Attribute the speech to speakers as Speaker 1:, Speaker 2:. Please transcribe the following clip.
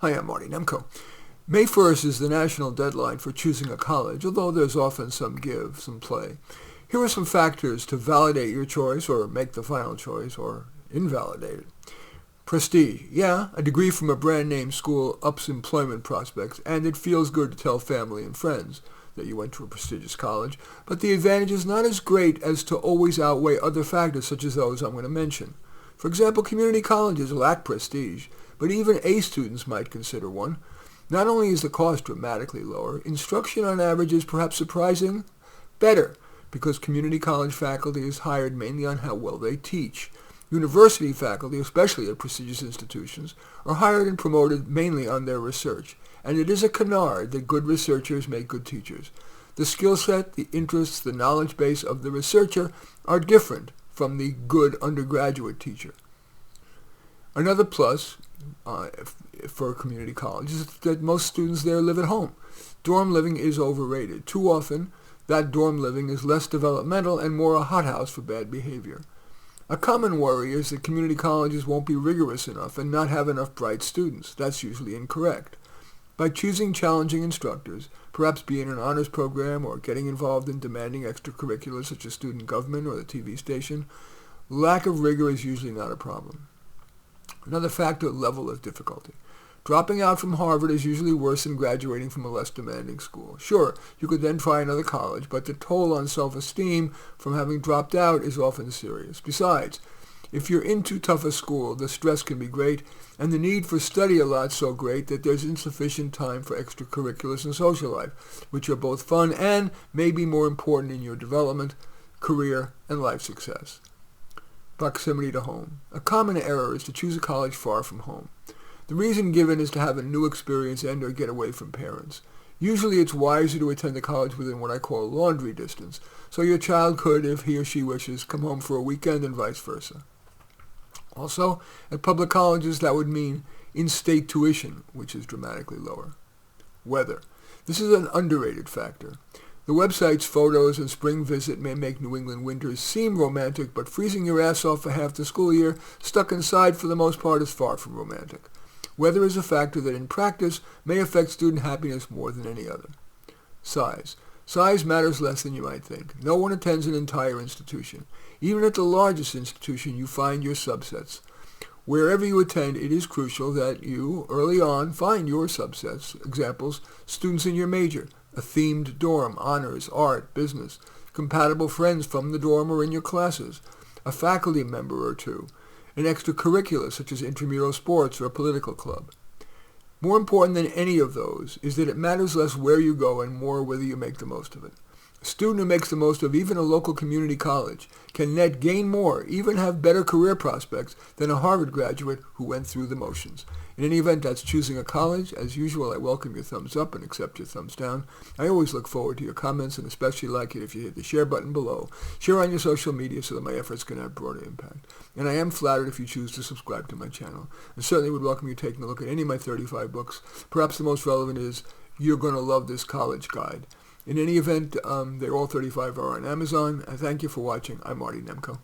Speaker 1: Hi, I'm Marty Nemko. May 1st is the national deadline for choosing a college, although there's often some play. Here are some factors to validate your choice or make the final choice or invalidate it. Prestige. Yeah, a degree from a brand name school ups employment prospects, and it feels good to tell family and friends that you went to a prestigious college, but the advantage is not as great as to always outweigh other factors such as those I'm going to mention. For example, community colleges lack prestige, but even A students might consider one. Not only is the cost dramatically lower, instruction on average is perhaps surprising better because community college faculty is hired mainly on how well they teach. University faculty, especially at prestigious institutions, are hired and promoted mainly on their research, and it is a canard that good researchers make good teachers. The skill set, the interests, the knowledge base of the researcher are different from the good undergraduate teacher. Another plus for a community college is that most students there live at home. Dorm living is overrated. Too often, that dorm living is less developmental and more a hothouse for bad behavior. A common worry is that community colleges won't be rigorous enough and not have enough bright students. That's usually incorrect. By choosing challenging instructors, perhaps be in an honors program or getting involved in demanding extracurriculars such as student government or the TV station, lack of rigor is usually not a problem. Another factor, level of difficulty. Dropping out from Harvard is usually worse than graduating from a less demanding school. Sure, you could then try another college, but the toll on self-esteem from having dropped out is often serious. Besides, if you're in too tough a school, the stress can be great, and the need for study a lot so great that there's insufficient time for extracurriculars and social life, which are both fun and maybe more important in your development, career, and life success. Proximity to home. A common error is to choose a college far from home. The reason given is to have a new experience and or get away from parents. Usually it's wiser to attend a college within what I call laundry distance, so your child could, if he or she wishes, come home for a weekend and vice versa. Also, at public colleges that would mean in-state tuition, which is dramatically lower. Weather. This is an underrated factor. The website's photos and spring visit may make New England winters seem romantic, but freezing your ass off for half the school year, stuck inside for the most part, is far from romantic. Weather is a factor that in practice may affect student happiness more than any other. Size. Size matters less than you might think. No one attends an entire institution. Even at the largest institution, you find your subsets. Wherever you attend, it is crucial that you, early on, find your subsets. Examples, students in your major, a themed dorm, honors, art, business, compatible friends from the dorm or in your classes, a faculty member or two, an extracurricular such as intramural sports or a political club. More important than any of those is that it matters less where you go and more whether you make the most of it. A student who makes the most of even a local community college can net gain more, even have better career prospects than a Harvard graduate who went through the motions. In any event, that's choosing a college. As usual, I welcome your thumbs up and accept your thumbs down. I always look forward to your comments and especially like it if you hit the share button below. Share on your social media so that my efforts can have broader impact. And I am flattered if you choose to subscribe to my channel. And certainly would welcome you taking a look at any of my 35 books. Perhaps the most relevant is You're Gonna Love This College Guide. In any event, they're all 35 are on Amazon. I thank you for watching. I'm Marty Nemko.